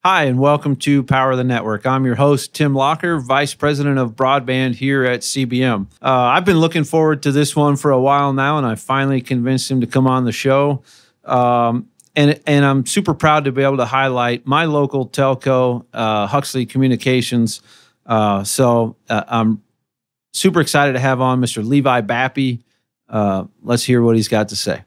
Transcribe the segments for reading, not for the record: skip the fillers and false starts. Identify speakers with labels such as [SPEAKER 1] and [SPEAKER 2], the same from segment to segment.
[SPEAKER 1] Hi, and welcome to Power the Network. I'm your host, Tim Locker, Vice President of Broadband here at CBM. I've been looking forward to this one for a while now, and I finally convinced him to come on the show. And I'm super proud to be able to highlight my local telco, Huxley Communications. I'm super excited to have on Mr. Levi Bappe. Let's hear what he's got to say.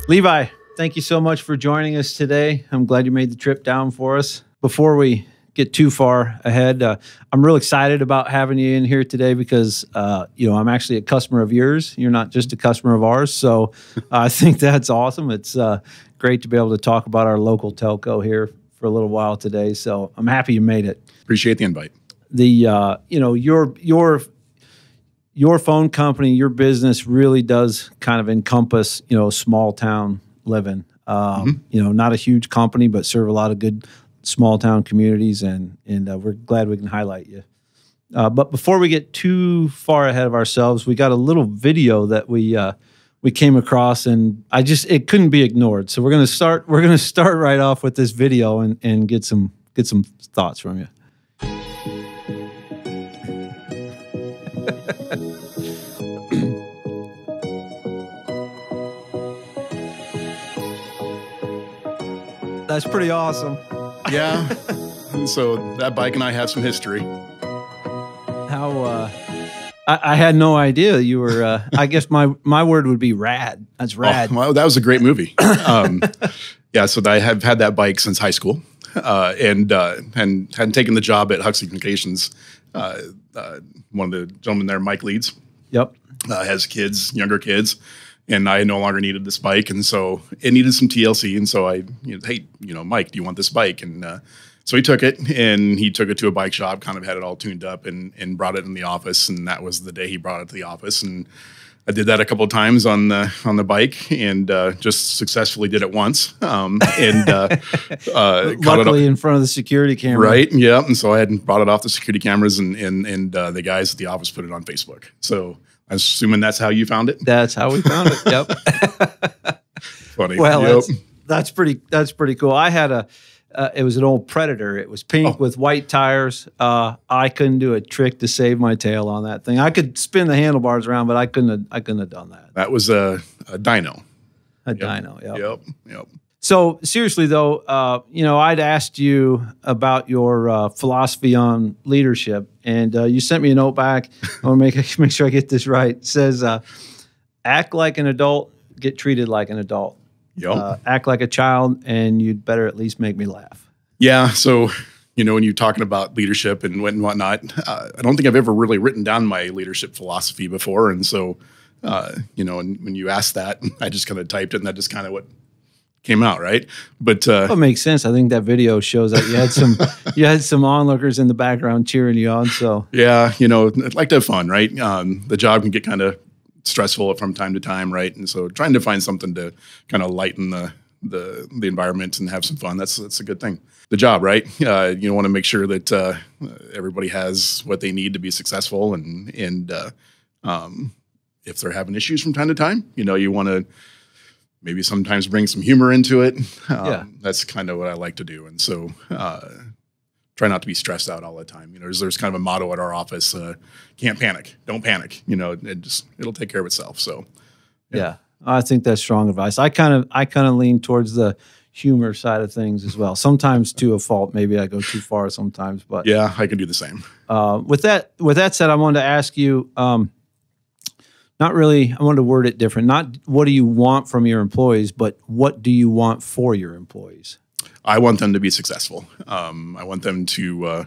[SPEAKER 1] Levi, thank you so much for joining us today. I'm glad you made the trip down for us. Before we get too far ahead, I'm real excited about having you in here today because, I'm actually a customer of yours. You're not just a customer of ours. So I think that's awesome. It's great to be able to talk about our local telco here for a little while today. So I'm happy you made it.
[SPEAKER 2] Appreciate the invite.
[SPEAKER 1] Your phone company, your business really does kind of encompass, small town living. Not a huge company, but serve a lot of good small town communities, and we're glad we can highlight you. But before we get too far ahead of ourselves, we got a little video that we came across, and it couldn't be ignored. So we're gonna start right off with this video and get some thoughts from you. That's pretty awesome.
[SPEAKER 2] Yeah. So that bike and I have some history.
[SPEAKER 1] How I had no idea you were. I guess my word would be rad. That's rad.
[SPEAKER 2] Oh, well, that was a great movie. Yeah. So I have had that bike since high school, and hadn't taken the job at Huxley Communications. One of the gentlemen there, Mike Leeds.
[SPEAKER 1] Yep.
[SPEAKER 2] Has kids, younger kids. And I no longer needed this bike, and so it needed some TLC. And so hey, Mike, do you want this bike? And so he took it, and he took it to a bike shop, kind of had it all tuned up, and brought it in the office. And that was the day he brought it to the office. And I did that a couple of times on the bike, and just successfully did it once.
[SPEAKER 1] Luckily in front of the security camera,
[SPEAKER 2] right? Yeah. And so I had brought it off the security cameras, and the guys at the office put it on Facebook. So I'm assuming that's how you found it.
[SPEAKER 1] That's how we found it. Yep.
[SPEAKER 2] Funny.
[SPEAKER 1] Well,
[SPEAKER 2] yep.
[SPEAKER 1] that's pretty cool. I had it was an old Predator. It was pink with white tires. I couldn't do a trick to save my tail on that thing. I could spin the handlebars around, but I couldn't have done that.
[SPEAKER 2] That was a dyno.
[SPEAKER 1] Dyno. Yep.
[SPEAKER 2] Yep.
[SPEAKER 1] So seriously though, I'd asked you about your philosophy on leadership, and you sent me a note back. I want to make sure I get this right. It says, act like an adult, get treated like an adult.
[SPEAKER 2] Yep.
[SPEAKER 1] Act like a child, and you'd better at least make me laugh.
[SPEAKER 2] Yeah. So, when you're talking about leadership and whatnot, I don't think I've ever really written down my leadership philosophy before. And so, and when you asked that, I just kind of typed it, and that just kind of what came out, right? But
[SPEAKER 1] it makes sense. I think that video shows that you had some onlookers in the background cheering you on. So
[SPEAKER 2] yeah, I'd like to have fun, right? The job can get kind of stressful from time to time, right? And so trying to find something to kind of lighten the environment and have some fun, that's a good thing. The job, right? You want to make sure that everybody has what they need to be successful, and if they're having issues from time to time, you want to maybe sometimes bring some humor into it. That's kind of what I like to do. And so try not to be stressed out all the time. There's kind of a motto at our office, can't panic, don't panic. It'll take care of itself. So
[SPEAKER 1] yeah, I think that's strong advice. I kind of lean towards the humor side of things as well. Sometimes to a fault, maybe I go too far sometimes, but
[SPEAKER 2] yeah, I can do the same.
[SPEAKER 1] With that said, I wanted to ask you, not really, I wanted to word it different. Not what do you want from your employees, but what do you want for your employees?
[SPEAKER 2] I want them to be successful. I want them to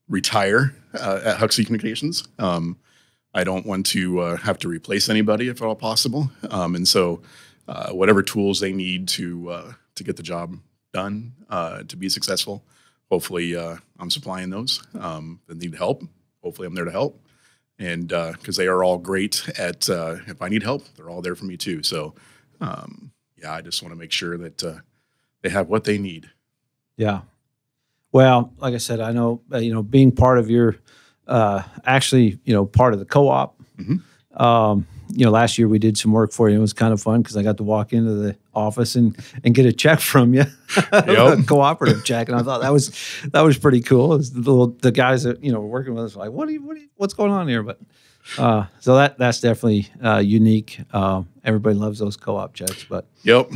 [SPEAKER 2] retire at Huxley Communications. I don't want to have to replace anybody if at all possible. And so whatever tools they need to get the job done, to be successful, hopefully I'm supplying those. That need help, hopefully I'm there to help. And because they are all great at, if I need help, they're all there for me too. So, I just want to make sure that they have what they need.
[SPEAKER 1] Yeah. Well, like I said, I know, being part of your, actually, part of the co-op, last year we did some work for you. It was kind of fun because I got to walk into the office and get a check from you, a cooperative check, and I thought that was pretty cool. It was the guys that were working with us were like, what's going on here? But so that's definitely unique. Everybody loves those co-op checks. But
[SPEAKER 2] yep.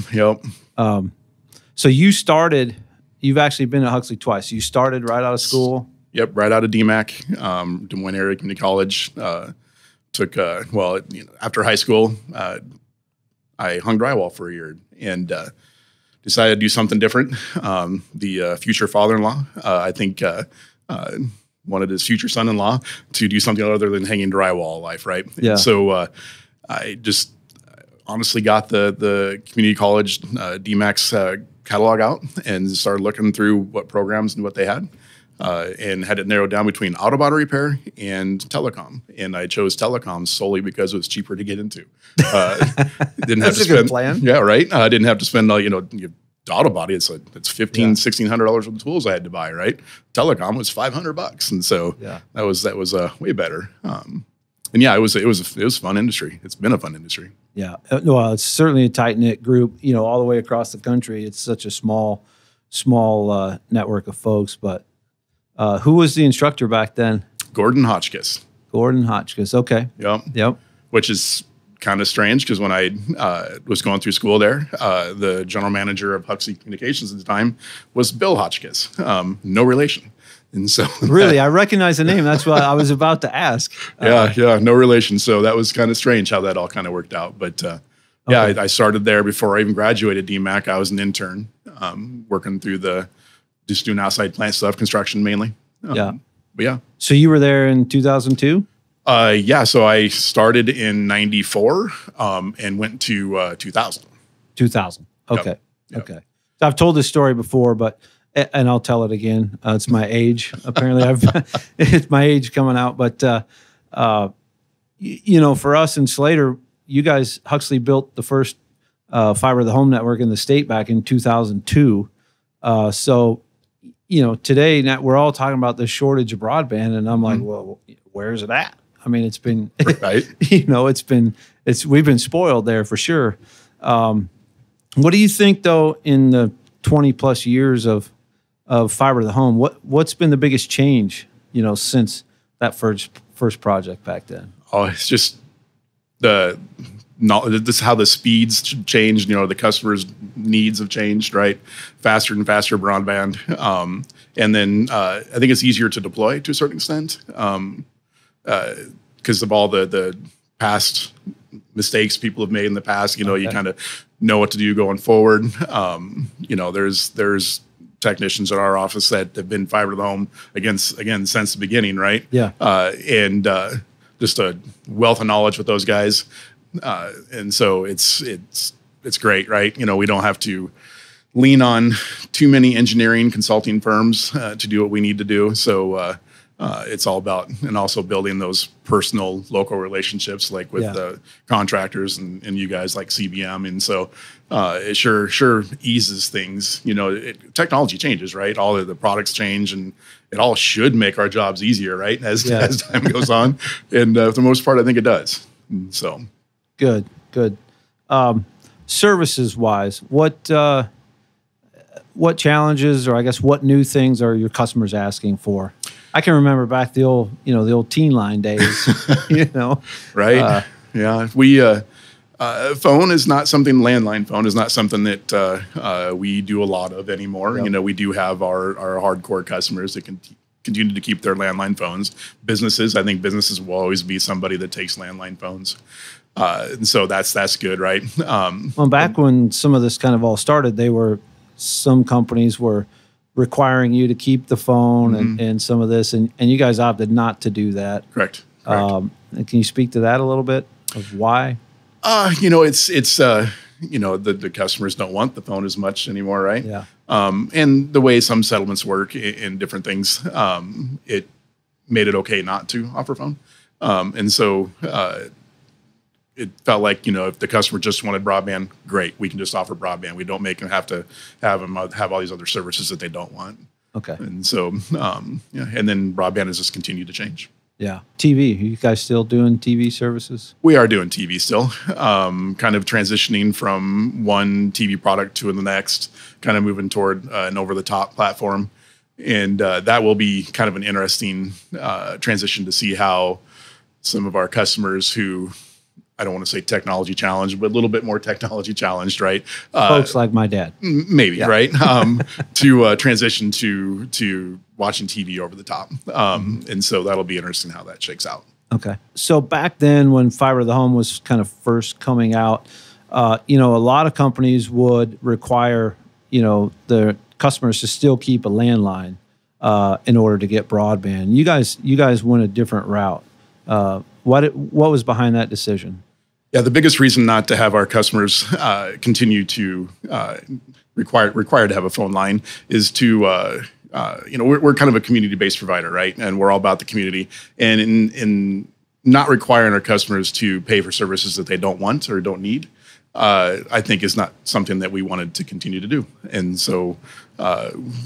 [SPEAKER 1] So you've actually been at Huxley twice. You started right out of school.
[SPEAKER 2] Yep, right out of DMAC, Des Moines Area Community College. Took after high school, I hung drywall for a year and decided to do something different. The future father-in-law, I think, wanted his future son-in-law to do something other than hanging drywall all life, right?
[SPEAKER 1] Yeah.
[SPEAKER 2] And so I just honestly got the community college DMAC's catalog out and started looking through what programs and what they had. And had it narrowed down between auto body repair and telecom. And I chose telecom solely because it was cheaper to get into. Didn't have to spend.
[SPEAKER 1] Good plan.
[SPEAKER 2] Yeah, right. I didn't have to spend auto body. It's $1,500-$1,600 worth of tools I had to buy. Right. Telecom was $500, and so that was way better. And yeah, it was a fun industry. It's been a fun industry.
[SPEAKER 1] Yeah. Well, it's certainly a tight knit group. All the way across the country. It's such a small network of folks, but. Who was the instructor back then?
[SPEAKER 2] Gordon Hotchkiss.
[SPEAKER 1] Okay. Yep.
[SPEAKER 2] Which is kind of strange because when I was going through school there, the general manager of Huxley Communications at the time was Bill Hotchkiss. No relation. And so
[SPEAKER 1] really, I recognize the name. That's what I was about to ask.
[SPEAKER 2] Yeah, no relation. So that was kind of strange how that all kind of worked out. But I started there before I even graduated DMAC. I was an intern working through just doing outside plant stuff, construction mainly. But yeah. So
[SPEAKER 1] you were there in 2002?
[SPEAKER 2] So I started in 94 and went to 2000.
[SPEAKER 1] 2000. Okay.
[SPEAKER 2] Yep.
[SPEAKER 1] Okay. So I've told this story before, and I'll tell it again. It's my age. Apparently it's my age coming out. But, for us in Slater, you guys, Huxley built the first fiber to the home network in the state back in 2002. So, today now we're all talking about the shortage of broadband, and I'm like, well, where is it at? I mean, it's been,
[SPEAKER 2] right.
[SPEAKER 1] We've been spoiled there for sure. What do you think though, in the 20 plus years of fiber to the home, what's been the biggest change, since that first project back then?
[SPEAKER 2] Oh, it's just this is how the speeds changed. The customers' needs have changed, right? Faster and faster broadband. And then I think it's easier to deploy to a certain extent because of all the past mistakes people have made in the past. You kind of know what to do going forward. There's technicians in our office that have been fiber to the home again since the beginning, right?
[SPEAKER 1] Yeah.
[SPEAKER 2] And just a wealth of knowledge with those guys. And so it's great, right? We don't have to lean on too many engineering consulting firms to do what we need to do. So it's all about, and also building those personal local relationships, like with the contractors and you guys like CBM. And so it sure eases things. Technology changes, right? All of the products change, and it all should make our jobs easier, right? As time goes on. And for the most part, I think it does. So.
[SPEAKER 1] Good. Services wise, what challenges, or I guess what new things are your customers asking for? I can remember back the old teen line days,
[SPEAKER 2] Right. We, phone is not something, landline phone is not something that we do a lot of anymore.
[SPEAKER 1] Yep.
[SPEAKER 2] We do have our hardcore customers that can continue to keep their landline phones. I think businesses will always be somebody that takes landline phones. And so that's good, right?
[SPEAKER 1] Well, back when some of this kind of all started, some companies were requiring you to keep the phone and some of this, and you guys opted not to do that.
[SPEAKER 2] Correct.
[SPEAKER 1] Can you speak to that a little bit of why?
[SPEAKER 2] It's the customers don't want the phone as much anymore, right?
[SPEAKER 1] Yeah.
[SPEAKER 2] And the way some settlements work in different things, it made it okay not to offer phone. And so it felt like, if the customer just wanted broadband, great, we can just offer broadband. We don't make them have to have all these other services that they don't want.
[SPEAKER 1] Okay.
[SPEAKER 2] And so, and then broadband has just continued to change.
[SPEAKER 1] Yeah. TV. Are you guys still doing TV services?
[SPEAKER 2] We are doing TV still, kind of transitioning from one TV product to the next, kind of moving toward an over-the-top platform. And that will be kind of an interesting transition to see how some of our customers who, I don't want to say technology challenged, but a little bit more technology challenged, right?
[SPEAKER 1] Folks like my dad.
[SPEAKER 2] Maybe, yeah. Right? To transition to watching TV over the top. And so that'll be interesting how that shakes out.
[SPEAKER 1] Okay. So back then when fiber to the home was kind of first coming out, a lot of companies would require, the customers to still keep a landline in order to get broadband. You guys went a different route. What was behind that decision? Yeah,
[SPEAKER 2] the biggest reason not to have our customers continue to required to have a phone line is to we're kind of a community-based provider, right? And we're all about the community. And in not requiring our customers to pay for services that they don't want or don't need, I think is not something that we wanted to continue to do. And so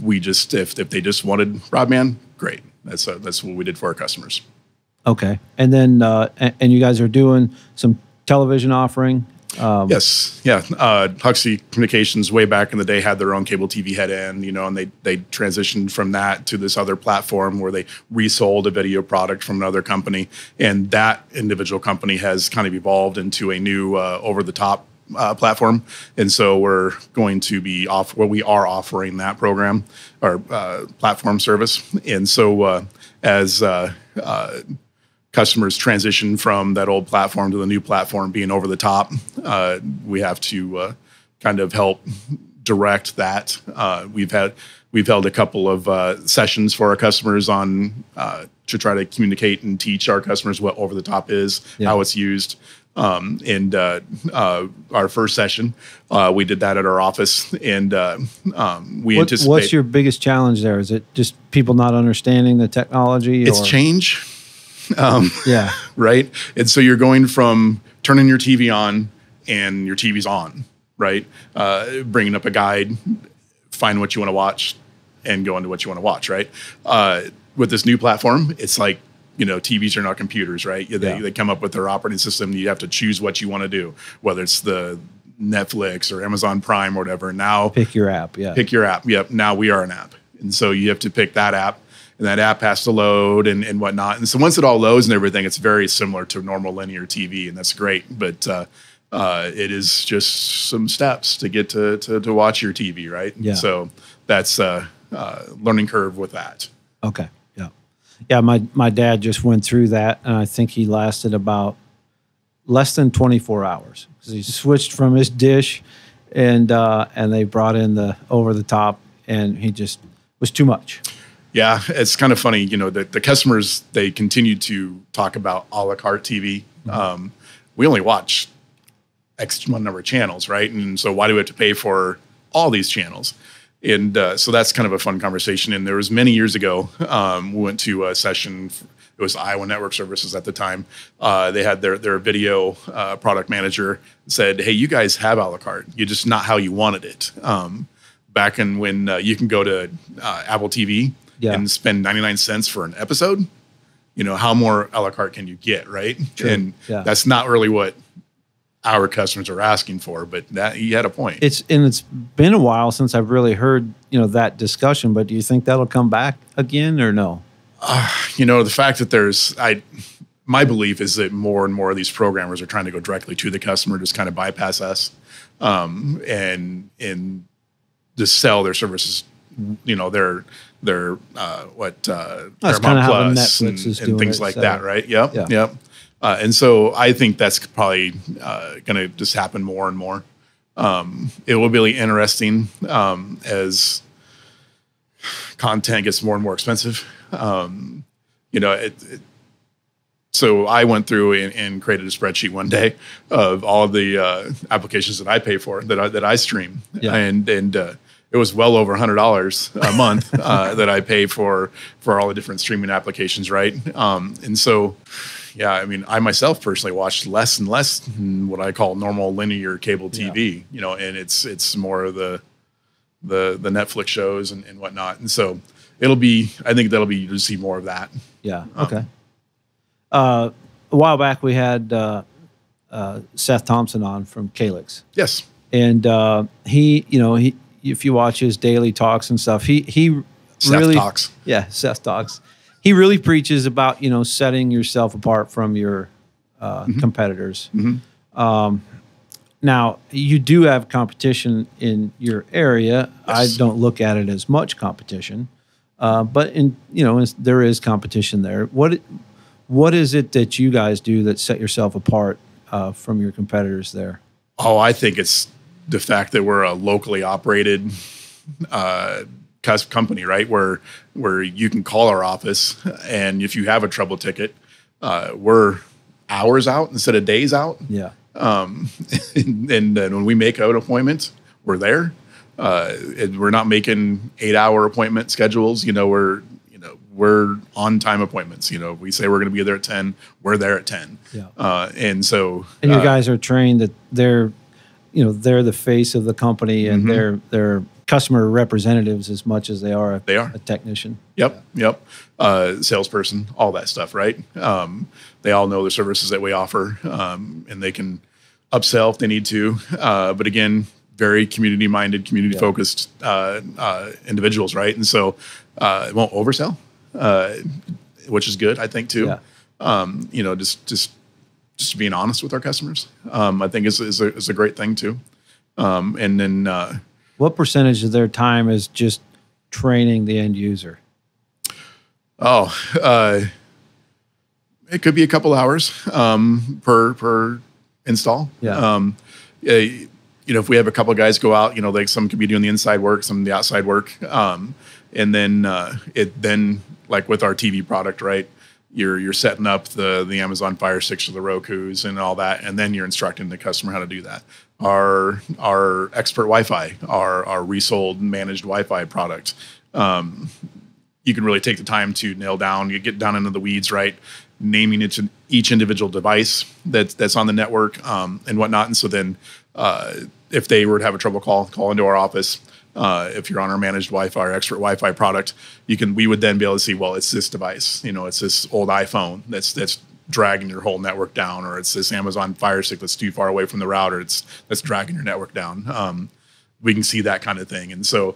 [SPEAKER 2] we just, if they just wanted broadband, great. That's what we did for our customers.
[SPEAKER 1] Okay. And then, and you guys are doing some television offering?
[SPEAKER 2] Yes. Yeah. Huxley Communications way back in the day had their own cable TV head end, and they transitioned from that to this other platform where they resold a video product from another company. And that individual company has kind of evolved into a new over-the-top platform. And so we're going to be we are offering that program or platform service. And so as customers transition from that old platform to the new platform being over the top, we have to kind of help direct that. We've held a couple of sessions for our customers on to try to communicate and teach our customers what over the top is, how it's used. And our first session, we did that at our office, and we anticipate.
[SPEAKER 1] What's your biggest challenge there? Is it just people not understanding the technology?
[SPEAKER 2] It's change.
[SPEAKER 1] Yeah.
[SPEAKER 2] Right. And so you're going from turning your TV on and your TV's on, right? Bringing up a guide, find what you want to watch and go into what you want to watch, right? With this new platform, it's like, TVs are not computers, right? They come up with their operating system. You have to choose what you want to do, whether it's the Netflix or Amazon Prime or whatever. Now
[SPEAKER 1] pick your app. Yeah.
[SPEAKER 2] Pick your app. Yep. Now we are an app. And so you have to pick that app. And that app has to load and whatnot. And so once it all loads and everything, it's very similar to normal linear TV, and that's great. But it is just some steps to get to watch your TV, right?
[SPEAKER 1] Yeah.
[SPEAKER 2] So that's a learning curve with that.
[SPEAKER 1] Okay. Yeah. Yeah. My dad just went through that, and I think he lasted about less than 24 hours because he switched from his dish, and they brought in the over the top, and he just was too much.
[SPEAKER 2] Yeah, it's kind of funny, the customers, they continue to talk about a la carte TV. Mm-hmm. We only watch X number of channels, right? And so why do we have to pay for all these channels? And so that's kind of a fun conversation. And there was many years ago, we went to a session. It was Iowa Network Services at the time. They had their video product manager said, hey, you guys have a la carte. You're just not how you wanted it. Back in when you can go to Apple TV, and spend 99 cents for an episode, how more a la carte can you get, right?
[SPEAKER 1] True.
[SPEAKER 2] And that's not really what our customers are asking for, but that he had a point. It's
[SPEAKER 1] been a while since I've really heard, that discussion, but do you think that'll come back again or no?
[SPEAKER 2] The fact that my belief is that more and more of these programmers are trying to go directly to the customer, just kind of bypass us, and just sell their services, their Paramount Plus and things like that, right? Yep. And so I think that's probably going to just happen more and more. It will be really interesting as content gets more and more expensive. So I went through and created a spreadsheet one day of all of the applications that I pay for, that I stream, and it was well over $100 a month that I pay for all the different streaming applications, right? And so, I myself personally watched less and less what I call normal linear cable TV, and it's more of the Netflix shows and whatnot. And so I think that'll be, you'll see more of that.
[SPEAKER 1] Yeah. Okay. A while back we had Seth Thompson on from Calix.
[SPEAKER 2] Yes.
[SPEAKER 1] And he, if you watch his daily talks and stuff, he
[SPEAKER 2] Seth
[SPEAKER 1] really
[SPEAKER 2] talks.
[SPEAKER 1] Yeah, Seth talks. He really preaches about setting yourself apart from your competitors. Now you do have competition in your area.
[SPEAKER 2] Yes.
[SPEAKER 1] I don't look at it as much competition, but there is competition there. What is it that you guys do that set yourself apart from your competitors there?
[SPEAKER 2] Oh, I think it's the fact that we're a locally operated company, right? Where you can call our office, and if you have a trouble ticket, we're hours out instead of days out.
[SPEAKER 1] Yeah.
[SPEAKER 2] And then when we make an appointment, we're there. And we're not making 8-hour appointment schedules. We're on time appointments. We say we're going to be there at 10. We're there at 10.
[SPEAKER 1] Yeah.
[SPEAKER 2] And so,
[SPEAKER 1] and you guys are trained that they're the face of the company, and they're customer representatives as much as they are a technician.
[SPEAKER 2] Yep. Salesperson, all that stuff, right? They all know the services that we offer, and they can upsell if they need to. But again, very community-minded, community-focused individuals, right? And so it won't oversell, which is good, I think, too. Yeah. Just being honest with our customers, I think is a great thing too. And then,
[SPEAKER 1] what percentage of their time is just training the end user?
[SPEAKER 2] It could be a couple hours per install.
[SPEAKER 1] Yeah.
[SPEAKER 2] If we have a couple of guys go out, like some could be doing the inside work, some of the outside work, and then like with our TV product, right? You're setting up the Amazon Fire Sticks or the Rokus and all that, and then you're instructing the customer how to do that. Our expert Wi-Fi, our resold managed Wi-Fi product, you can really take the time to nail down. You get down into the weeds, right? Naming each individual device that's on the network and whatnot. And so then, if they were to have a trouble call into our office. If you're on our managed Wi-Fi or expert Wi-Fi product, we would then be able to see, well, it's this device, it's this old iPhone that's dragging your whole network down, or it's this Amazon Fire Stick that's too far away from the router, that's dragging your network down. We can see that kind of thing. And so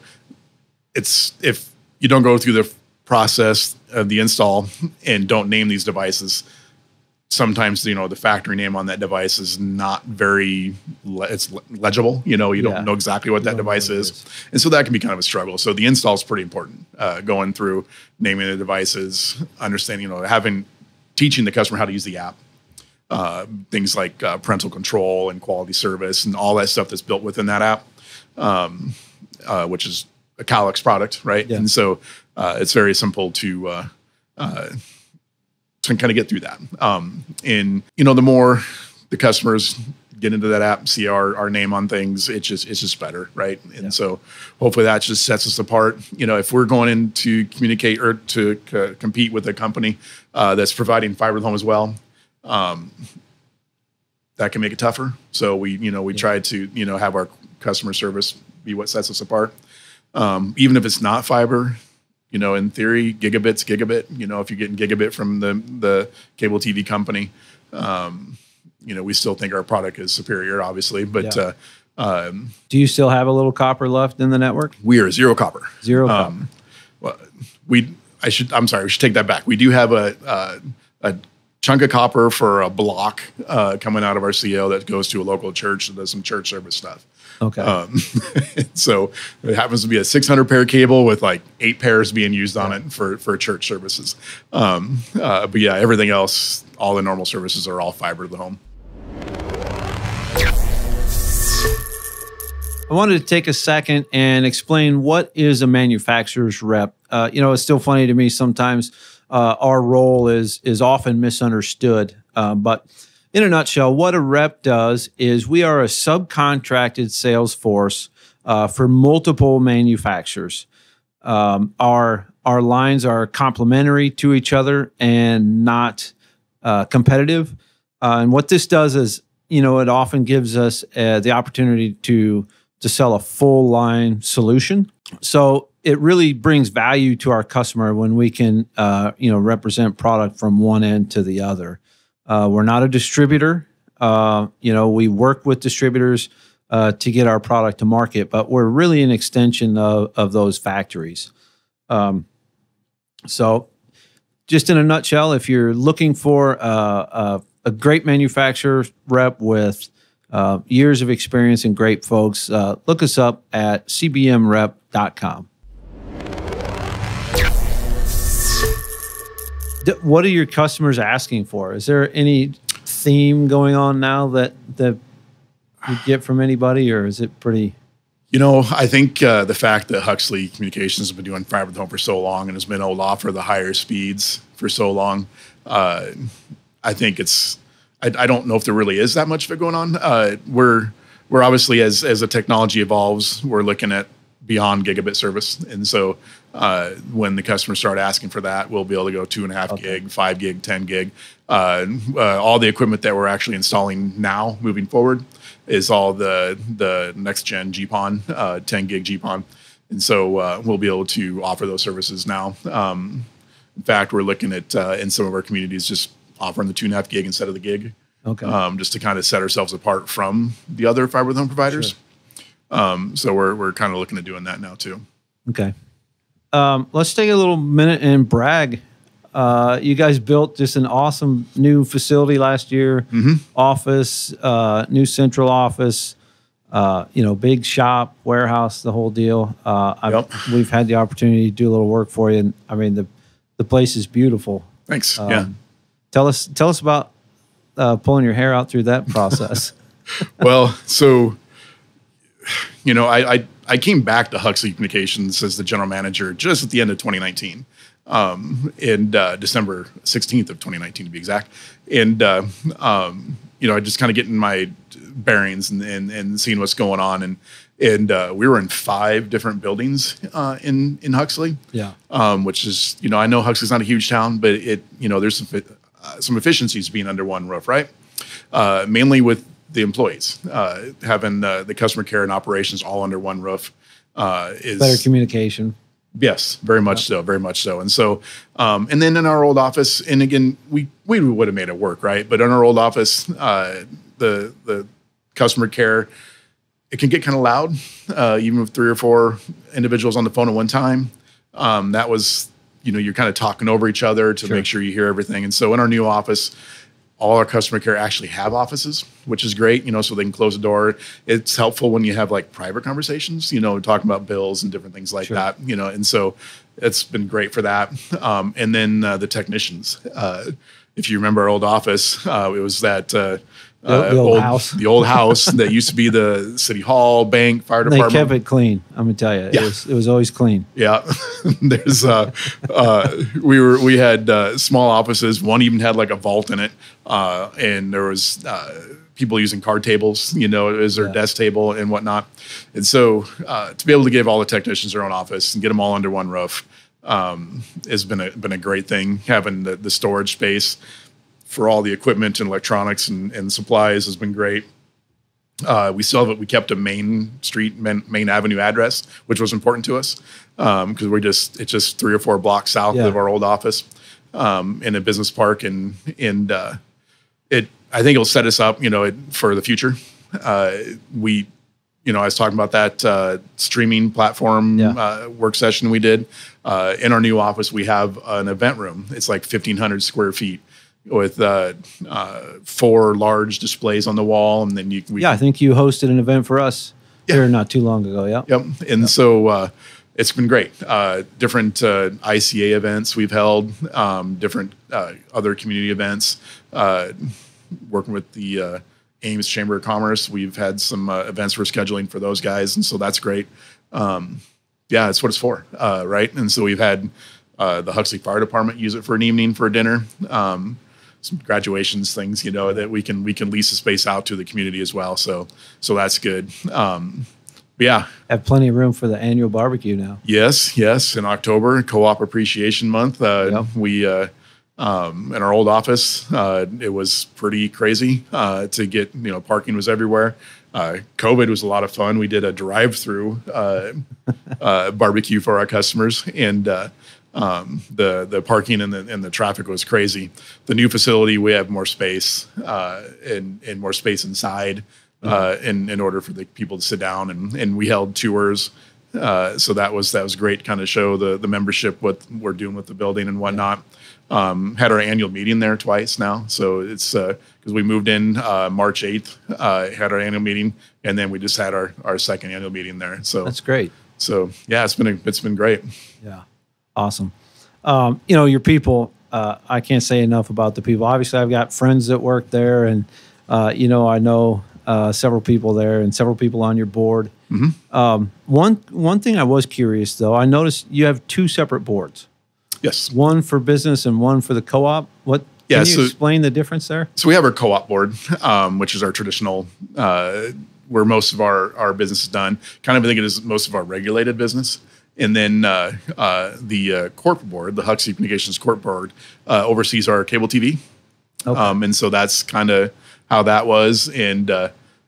[SPEAKER 2] if you don't go through the process of the install and don't name these devices, sometimes the factory name on that device is not very it's legible. You don't know exactly what that device is, and so that can be kind of a struggle. So the install is pretty important. Going through naming the devices, understanding, teaching the customer how to use the app, things like parental control and quality service and all that stuff that's built within that app, which is a Calix product, right? Yeah. And so it's very simple to kind of get through that. And the more the customers get into that app, see our name on things, it's just better, right? And so hopefully that just sets us apart. If we're going in to communicate or to compete with a company that's providing fiber to the home as well, that can make it tougher. So we try to have our customer service be what sets us apart. Even if it's not fiber. In theory, gigabit. If you're getting gigabit from the cable TV company, we still think our product is superior, obviously. But
[SPEAKER 1] do you still have a little copper left in the network?
[SPEAKER 2] We are zero copper.
[SPEAKER 1] Zero copper.
[SPEAKER 2] Well, we should take that back. We do have a chunk of copper for a block coming out of our CO that goes to a local church that does some church service stuff.
[SPEAKER 1] Okay.
[SPEAKER 2] So it happens to be a 600 pair cable with like 8 pairs being used on it for church services. But yeah, everything else, all the normal services are all fiber to the home.
[SPEAKER 1] I wanted to take a second and explain what is a manufacturer's rep. It's still funny to me sometimes. Our role is often misunderstood, but in a nutshell, what a rep does is we are a subcontracted sales force for multiple manufacturers. Our lines are complementary to each other and not competitive. And what this does is, it often gives us the opportunity to sell a full line solution. So it really brings value to our customer when we can, represent product from one end to the other. We're not a distributor. We work with distributors to get our product to market, but we're really an extension of those factories. So just in a nutshell, if you're looking for a great manufacturer rep with years of experience and great folks, look us up at cbmrep.com. What are your customers asking for? Is there any theme going on now that you get from anybody, or is it pretty?
[SPEAKER 2] I think the fact that Huxley Communications has been doing fiber to the home for so long and has been able to offer the higher speeds for so long, I think it's. I don't know if there really is that much of it going on. We're obviously as the technology evolves, we're looking at beyond gigabit service, and so when the customers start asking for that, we'll be able to go 2.5 gig, 5 gig, 10 gig. All the equipment that we're actually installing now, moving forward, is all the next gen GPON, 10 gig GPON, and so we'll be able to offer those services now. In fact, we're looking at in some of our communities just offering the 2.5 gig instead of the gig, just to kind of set ourselves apart from the other fiber to the home providers. Sure. So we're kind of looking at doing that now too.
[SPEAKER 1] Okay. Let's take a little minute and brag. You guys built just an awesome new facility last year. Office, new central office, big shop, warehouse, the whole deal. We've had the opportunity to do a little work for you, and I mean the place is beautiful.
[SPEAKER 2] Thanks.
[SPEAKER 1] Tell us about pulling your hair out through that process.
[SPEAKER 2] Well, so I came back to Huxley Communications as the general manager just at the end of 2019, in December 16th of 2019 to be exact. And I just kind of getting my bearings and seeing what's going on, and we were in 5 different buildings in Huxley. Which is, I know Huxley's not a huge town, but there's some efficiencies being under one roof, right? Mainly with the employees, having the customer care and operations all under one roof is
[SPEAKER 1] better communication.
[SPEAKER 2] Yes, very much so, very much so. And so, and then in our old office, and again, we would have made it work, right? But in our old office, the customer care, it can get kind of loud, even with 3 or 4 individuals on the phone at one time. That was, you're kind of talking over each other to make sure you hear everything. And so in our new office, all our customer care actually have offices, which is great, so they can close the door. It's helpful when you have like private conversations, talking about bills and different things like that, and so it's been great for that. And then the technicians, if you remember our old office, it was that the old house that used to be the city hall, bank, fire department.
[SPEAKER 1] They kept it clean. I'm gonna tell you, it was always clean.
[SPEAKER 2] Yeah, there's we had small offices. One even had like a vault in it, and there was people using card tables, as their desk table and whatnot. And so to be able to give all the technicians their own office and get them all under one roof has been a great thing. Having the storage space for all the equipment and electronics and supplies has been great. We kept a main avenue address, which was important to us, because it's just 3 or 4 blocks south of our old office, in a business park, and I think it'll set us up, for the future. I was talking about that streaming platform work session we did. In our new office, we have an event room. It's like 1,500 square feet with 4 large displays on the wall, and then I think you hosted an event for us here not too long ago. And so it's been great. Different ICA events we've held, different other community events. Working with the Ames Chamber of Commerce, we've had some events we're scheduling for those guys, and so that's great. That's what it's for, right? And so we've had the Huxley Fire Department use it for an evening for a dinner. Some graduations, things, that we can lease the space out to the community as well. So that's good. Have plenty of room for the annual barbecue now. Yes. In October, Co-op Appreciation Month. We in our old office, it was pretty crazy to get. Parking was everywhere. COVID was a lot of fun. We did a drive-through barbecue for our customers, and the parking and the traffic was crazy. The new facility, we have more space and more space inside in order for the people to sit down, and we held tours. So that was great, kind of show the membership what we're doing with the building and whatnot. Had our annual meeting there twice now. So it's because we moved in March 8th, had our annual meeting, and then we just had our second annual meeting there. So
[SPEAKER 1] that's great.
[SPEAKER 2] So yeah, it's been great.
[SPEAKER 1] Yeah, awesome. Your people, I can't say enough about the people. Obviously, I've got friends that work there, and I know several people there and several people on your board. Mm-hmm. One thing I was curious though, I noticed you have two separate boards.
[SPEAKER 2] Yes.
[SPEAKER 1] One for business and one for the co-op. Can you explain the difference there?
[SPEAKER 2] So we have our co-op board, which is our traditional, where most of our business is done. Kind of think it is most of our regulated business. And then the corporate board, the Huxley Communications corporate board, oversees our cable TV. Okay. And so that's kind of how that was. And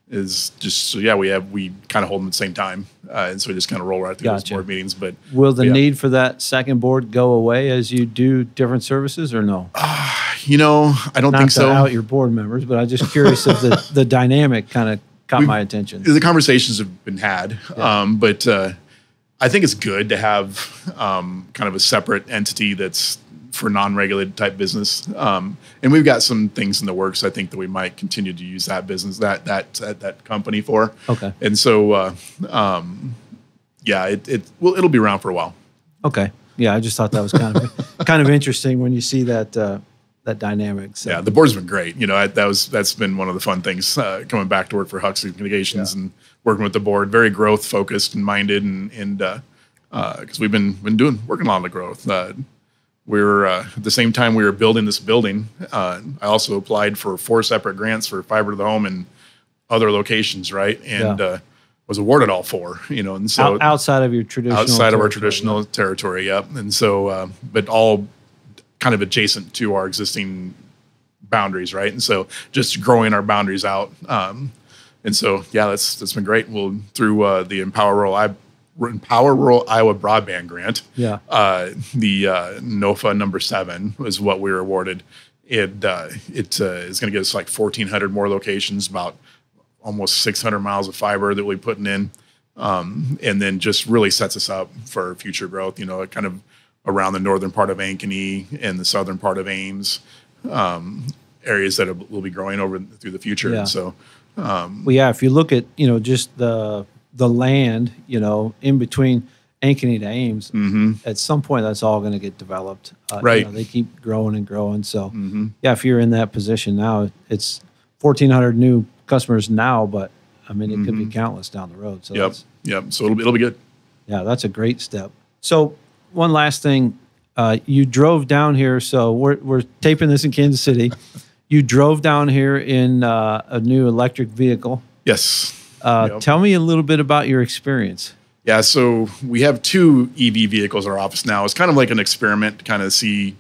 [SPEAKER 2] is just, so yeah, we kind of hold them at the same time. And so we just kind of roll right through those board meetings. But
[SPEAKER 1] will the need for that second board go away as you do different services, or no?
[SPEAKER 2] I don't think so.
[SPEAKER 1] Not to out your board members, but I'm just curious if the dynamic kind of caught my attention.
[SPEAKER 2] The conversations have been had, but I think it's good to have kind of a separate entity that's for non-regulated type business. And we've got some things in the works, I think, that we might continue to use that business, that company for. Okay. And so, it'll be around for a while.
[SPEAKER 1] Okay. Yeah, I just thought that was kind of interesting when you see that dynamic. So.
[SPEAKER 2] Yeah, the board's been great. That's been one of the fun things coming back to work for Huxley Communications and working with the board. Very growth focused and minded, and because we've been working on the growth. We're at the same time we were building this building. I also applied for 4 separate grants for fiber to the home in other locations, right? And was awarded all 4. And so
[SPEAKER 1] outside of your traditional
[SPEAKER 2] of our traditional territory, yep. And so, but all kind of adjacent to our existing boundaries, right? And so just growing our boundaries out. And so, yeah, that's been great. Well, through the Empower Rural Iowa Broadband Grant, the NOFA number 7 was what we were awarded. It is going to get us like 1,400 more locations, about almost 600 miles of fiber that we're putting in, and then just really sets us up for future growth. Kind of around the northern part of Ankeny and the southern part of Ames, areas that will be growing through the future. Yeah. And so,
[SPEAKER 1] if you look at just the land, in between Ankeny to Ames, at some point that's all going to get developed.
[SPEAKER 2] Right.
[SPEAKER 1] They keep growing and growing. So, if you're in that position now, it's 1,400 new customers now, but I mean, it could be countless down the road. So
[SPEAKER 2] yep. So it'll be good.
[SPEAKER 1] Yeah, that's a great step. So one last thing, you drove down here. So we're taping this in Kansas City. You drove down here in a new electric vehicle.
[SPEAKER 2] Yes.
[SPEAKER 1] Tell me a little bit about your experience.
[SPEAKER 2] Yeah, so we have 2 EV vehicles in our office now. It's kind of like an experiment to kind of see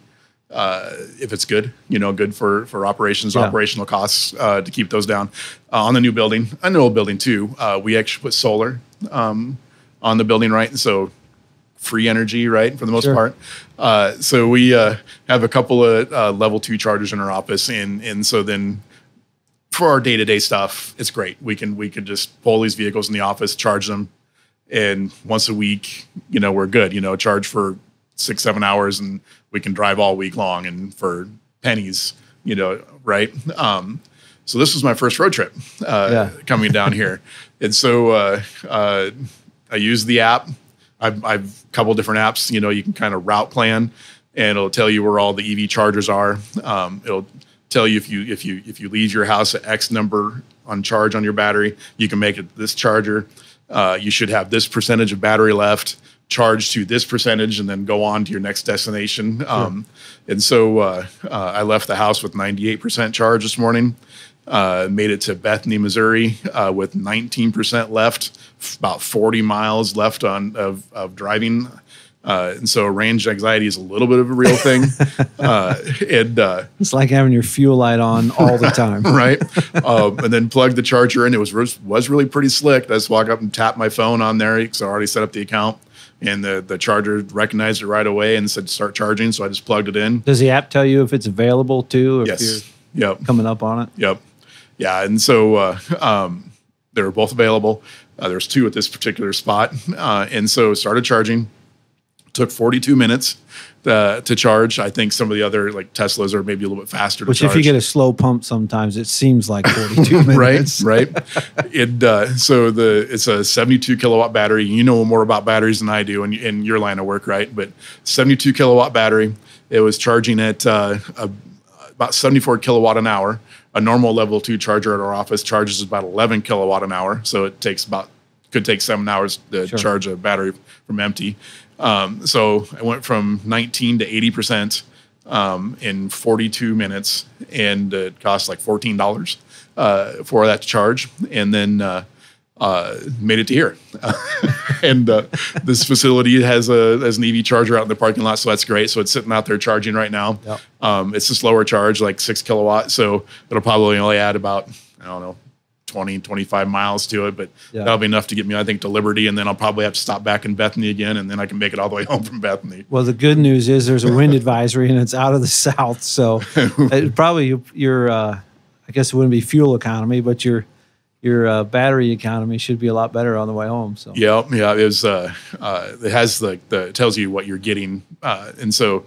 [SPEAKER 2] if it's good, good for operational costs, to keep those down. On the new building, an old building too, we actually put solar on the building, right? And so free energy, right, for the most part. So we have a couple of level 2 chargers in our office, and so then for our day-to-day stuff, it's great. We can just pull these vehicles in the office, charge them, and once a week, we're good. Charge for 6-7 hours, and we can drive all week long, and for pennies, right? So this was my first road trip coming down here, and so I used the app. I've a couple different apps. You can kind of route plan, and it'll tell you where all the EV chargers are. It'll tell you if you leave your house at X number on charge on your battery, you can make it this charger. You should have this percentage of battery left, charge to this percentage, and then go on to your next destination. And so I left the house with 98% charge this morning. Made it to Bethany, Missouri, with 19% left, about 40 miles left of driving. And so range anxiety is a little bit of a real thing.
[SPEAKER 1] It's like having your fuel light on all the time.
[SPEAKER 2] Right. And then plugged the charger in. It was really pretty slick. I just walk up and tap my phone on there because I already set up the account. And the charger recognized it right away and said start charging. So I just plugged it in.
[SPEAKER 1] Does the app tell you if it's available too? If
[SPEAKER 2] Yes.
[SPEAKER 1] you're coming up on it?
[SPEAKER 2] Yep. Yeah. And so they were both available. There's two at this particular spot. And so started charging. Took 42 minutes to charge. I think some of the other like Teslas are maybe a little bit faster to
[SPEAKER 1] Which
[SPEAKER 2] charge.
[SPEAKER 1] if you get a slow pump sometimes, it seems like 42 minutes.
[SPEAKER 2] Right. So it's a 72 kilowatt battery. You know more about batteries than I do in your line of work, right? But 72 kilowatt battery. It was charging at about 74 kilowatt an hour. A normal level 2 charger at our office charges about 11 kilowatt an hour. So it could take 7 hours to charge a battery from empty. So I went from 19 to 80% in 42 minutes, and it cost like $14 for that charge, and then made it to here. And this facility has an EV charger out in the parking lot, so that's great. So it's sitting out there charging right now.
[SPEAKER 1] Yep.
[SPEAKER 2] It's a slower charge, like 6 kilowatt, so it'll probably only add about, I don't know, 20, 25 miles to it, but that'll be enough to get me, I think, to Liberty, and then I'll probably have to stop back in Bethany again, and then I can make it all the way home from Bethany.
[SPEAKER 1] Well, the good news is there's a wind advisory, and it's out of the south, so it probably your I guess it wouldn't be fuel economy, but your battery economy should be a lot better on the way home. So
[SPEAKER 2] yeah, it was. It has it tells you what you're getting, and so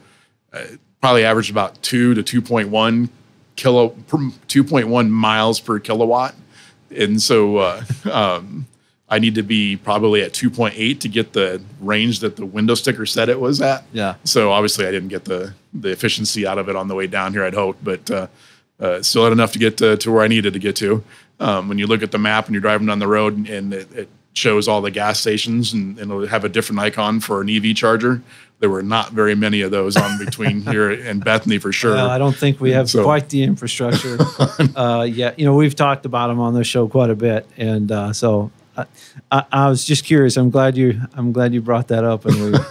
[SPEAKER 2] probably averaged about 2 to 2.1 miles per kilowatt. And so I need to be probably at 2.8 to get the range that the window sticker said it was at.
[SPEAKER 1] Yeah.
[SPEAKER 2] So obviously I didn't get the efficiency out of it on the way down here, I'd hoped, but still had enough to get to where I needed to get to. When you look at the map and you're driving down the road and it shows all the gas stations and it'll have a different icon for an EV charger. There were not very many of those on between here and Bethany for sure.
[SPEAKER 1] Well, I don't think we have quite the infrastructure yet. You know, we've talked about them on the show quite a bit, and so I was just curious. I'm glad you brought that up, and we were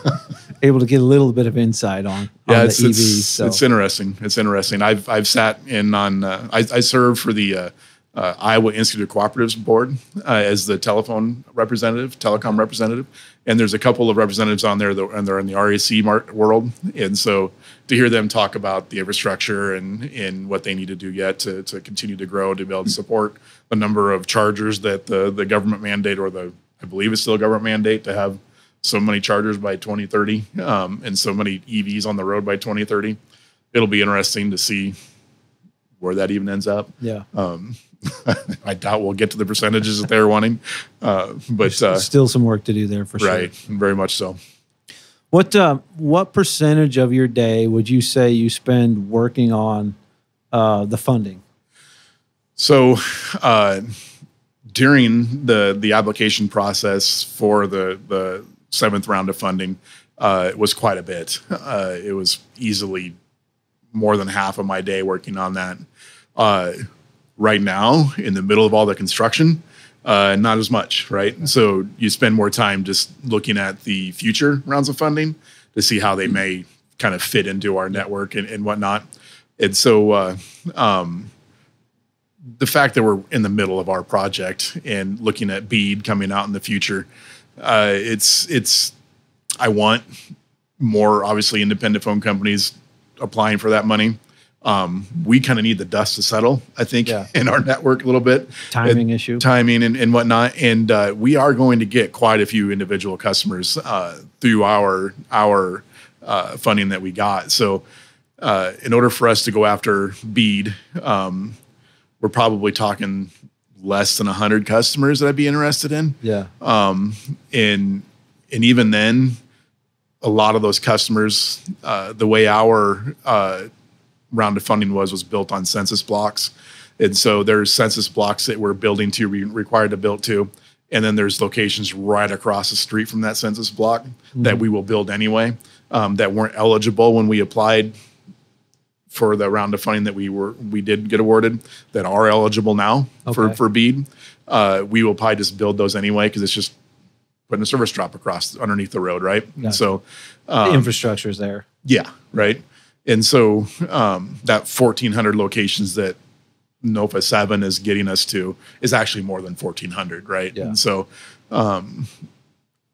[SPEAKER 1] able to get a little bit of insight on the EVs. So.
[SPEAKER 2] It's interesting. It's interesting. I've sat in on. I serve for the Iowa Institute of Cooperatives Board as the telecom representative. And there's a couple of representatives on there and they're in the RAC world. And so to hear them talk about the infrastructure and what they need to do yet to continue to grow, to be able to support the number of chargers that the government mandate, I believe it's still a government mandate to have so many chargers by 2030 and so many EVs on the road by 2030. It'll be interesting to see where that even ends up.
[SPEAKER 1] Yeah.
[SPEAKER 2] I doubt we'll get to the percentages that they're wanting, but
[SPEAKER 1] still some work to do there for sure.
[SPEAKER 2] Right, very much so.
[SPEAKER 1] What percentage of your day would you say you spend working on the funding?
[SPEAKER 2] So during the application process for the 7th round of funding, it was quite a bit. It was easily more than half of my day working on that. Right now, in the middle of all the construction, not as much, right? So you spend more time just looking at the future rounds of funding to see how they may kind of fit into our network and whatnot. And so the fact that we're in the middle of our project and looking at BEAD coming out in the future, I want more, obviously, independent phone companies applying for that money. We kind of need the dust to settle, I think, in our network a little bit.
[SPEAKER 1] Timing
[SPEAKER 2] and whatnot. And we are going to get quite a few individual customers through our funding that we got. So in order for us to go after BEAD, we're probably talking less than 100 customers that I'd be interested in.
[SPEAKER 1] Yeah.
[SPEAKER 2] And even then, a lot of those customers, the way our round of funding was built on census blocks. And so there's census blocks that we're building to, required to build to. And then there's locations right across the street from that census block that we will build anyway, that weren't eligible when we applied for the round of funding that we did get awarded, that are eligible now for BEAD. We will probably just build those anyway, because it's just putting a service drop across underneath the road, right?
[SPEAKER 1] Gotcha.
[SPEAKER 2] So
[SPEAKER 1] the infrastructure is there.
[SPEAKER 2] Yeah, right. And so that 1,400 locations that NOFA 7 is getting us to is actually more than 1,400, right?
[SPEAKER 1] Yeah.
[SPEAKER 2] And so, yeah,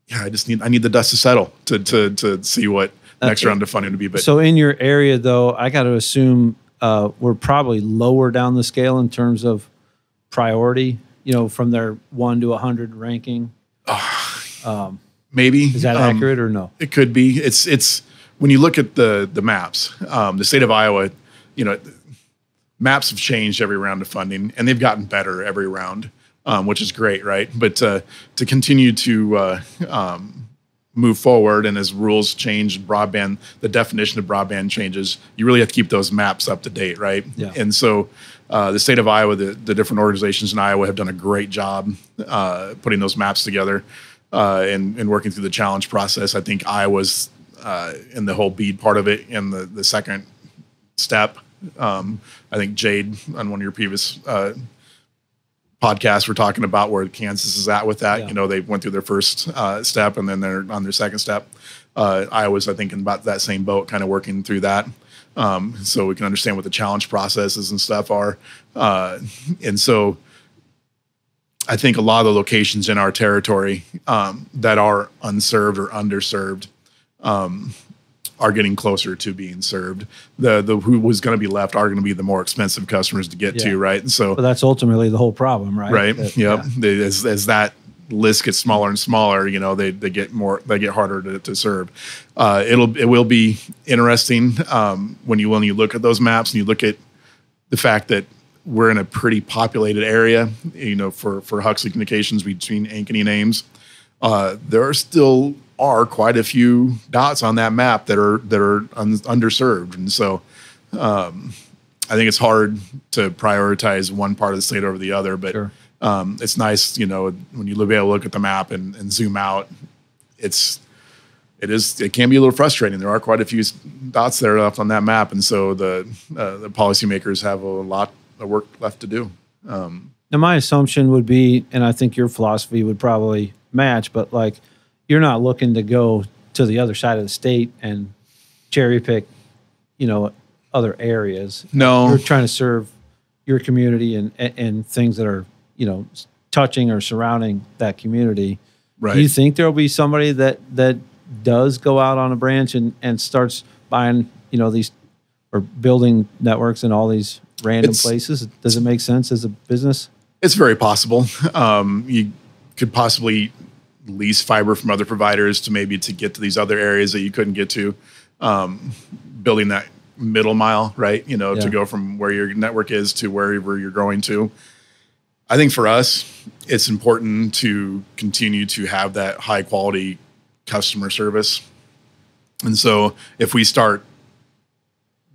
[SPEAKER 2] I need the dust to settle to see what next round of funding to be. But
[SPEAKER 1] so in your area, though, I got to assume we're probably lower down the scale in terms of priority. From their 1 to 100 ranking.
[SPEAKER 2] Maybe
[SPEAKER 1] is that accurate or no?
[SPEAKER 2] It could be. It's when you look at the maps, the state of Iowa, maps have changed every round of funding, and they've gotten better every round, which is great, right? But to continue to move forward, and as rules change, broadband, the definition of broadband changes, you really have to keep those maps up to date, right?
[SPEAKER 1] Yeah.
[SPEAKER 2] And so the state of Iowa, the different organizations in Iowa have done a great job putting those maps together and working through the challenge process. I think Iowa's in the whole BEAD part of it in the second step. I think Jade, on one of your previous podcasts, we're talking about where Kansas is at with that.
[SPEAKER 1] Yeah.
[SPEAKER 2] They went through their first step, and then they're on their second step. Iowa's, I think, in about that same boat, kind of working through that. So we can understand what the challenge processes and stuff are. And so I think a lot of the locations in our territory that are unserved or underserved are getting closer to being served. The who was going to be left are going to be the more expensive customers to get to, right? And so,
[SPEAKER 1] but that's ultimately the whole problem, right?
[SPEAKER 2] Right. As that list gets smaller and smaller, they get harder to serve. It will be interesting when you look at those maps and you look at the fact that we're in a pretty populated area. For Huxley Communications between Ankeny and Ames, there still are quite a few dots on that map that are underserved, and so I think it's hard to prioritize one part of the state over the other. But
[SPEAKER 1] sure.
[SPEAKER 2] It's nice, when you be able to look at the map and zoom out. It can be a little frustrating. There are quite a few dots that are left on that map, and so the policymakers have a lot of work left to do.
[SPEAKER 1] Now, my assumption would be, and I think your philosophy would probably match, but like, you're not looking to go to the other side of the state and cherry pick, other areas.
[SPEAKER 2] No,
[SPEAKER 1] you're trying to serve your community and things that are, touching or surrounding that community.
[SPEAKER 2] Right.
[SPEAKER 1] Do you think there'll be somebody that does go out on a branch and starts buying, these or building networks in all these random places? Does it make sense as a business? It's
[SPEAKER 2] very possible. You could possibly lease fiber from other providers to get to these other areas that you couldn't get to, building that middle mile, right? To go from where your network is to wherever you're going to. I think for us, it's important to continue to have that high quality customer service. And so if we start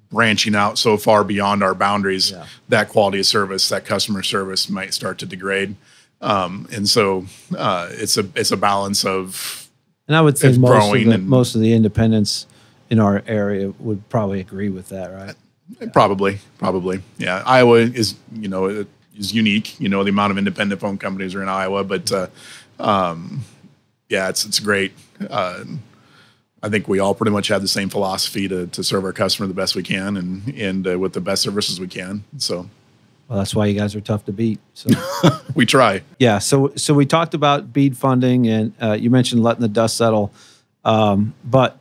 [SPEAKER 2] branching out so far beyond our boundaries, that quality of service, that customer service might start to degrade. And so it's a balance of,
[SPEAKER 1] and I would think most of the independents in our area would probably agree with that, right?
[SPEAKER 2] Probably, yeah. Iowa is is unique. The amount of independent phone companies are in Iowa, but it's great. I think we all pretty much have the same philosophy to serve our customer the best we can and with the best services we can. So.
[SPEAKER 1] Well, that's why you guys are tough to beat. So
[SPEAKER 2] we try.
[SPEAKER 1] Yeah. So we talked about BEAD funding, and you mentioned letting the dust settle. But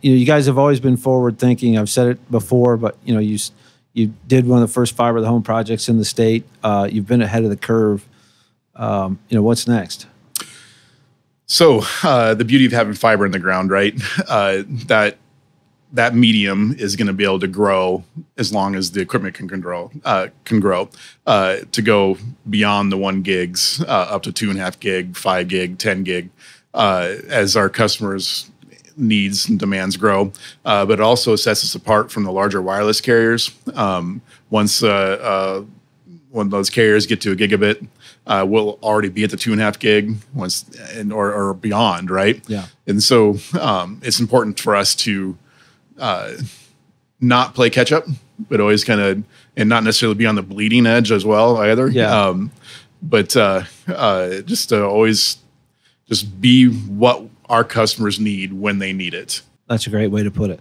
[SPEAKER 1] you guys have always been forward thinking. I've said it before, but you did one of the first fiber to the home projects in the state. You've been ahead of the curve. What's next?
[SPEAKER 2] So the beauty of having fiber in the ground, right? That medium is going to be able to grow as long as the equipment can grow to go beyond the 1 gigs up to 2.5 gig, 5 gig, 10 gig as our customers' needs and demands grow. But it also sets us apart from the larger wireless carriers. Once when those carriers get to a gigabit, we'll already be at the 2.5 gig or beyond, right?
[SPEAKER 1] Yeah.
[SPEAKER 2] And so it's important for us to not play catch up, but always and not necessarily be on the bleeding edge as well either.
[SPEAKER 1] Yeah.
[SPEAKER 2] But just to always just be what our customers need when they need it.
[SPEAKER 1] That's a great way to put it.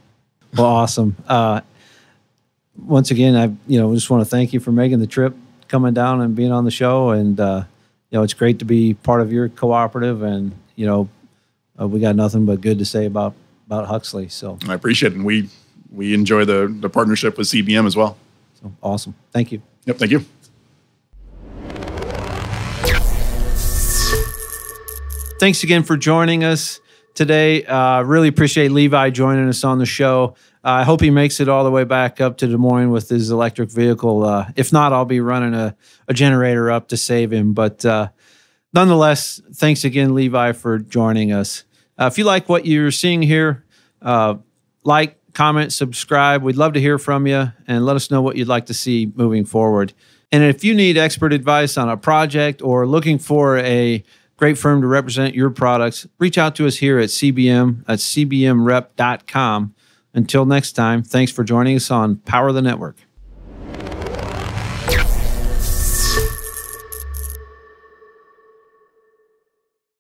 [SPEAKER 1] Well, awesome. Once again, I just want to thank you for making the trip, coming down and being on the show. And it's great to be part of your cooperative. And we got nothing but good to say about Huxley. So
[SPEAKER 2] I appreciate it, and we enjoy the partnership with CBM as well.
[SPEAKER 1] So awesome. Thank you.
[SPEAKER 2] Yep. Thank you.
[SPEAKER 1] Thanks again for joining us today. Really appreciate Levi joining us on the show. I hope he makes it all the way back up to Des Moines with his electric vehicle. If not, I'll be running a generator up to save him. But nonetheless, thanks again, Levi, for joining us. If you like what you're seeing here, like, comment, subscribe. We'd love to hear from you, and let us know what you'd like to see moving forward. And if you need expert advice on a project or looking for a great firm to represent your products, reach out to us here at CBM at cbmrep.com. Until next time, thanks for joining us on Power the Network.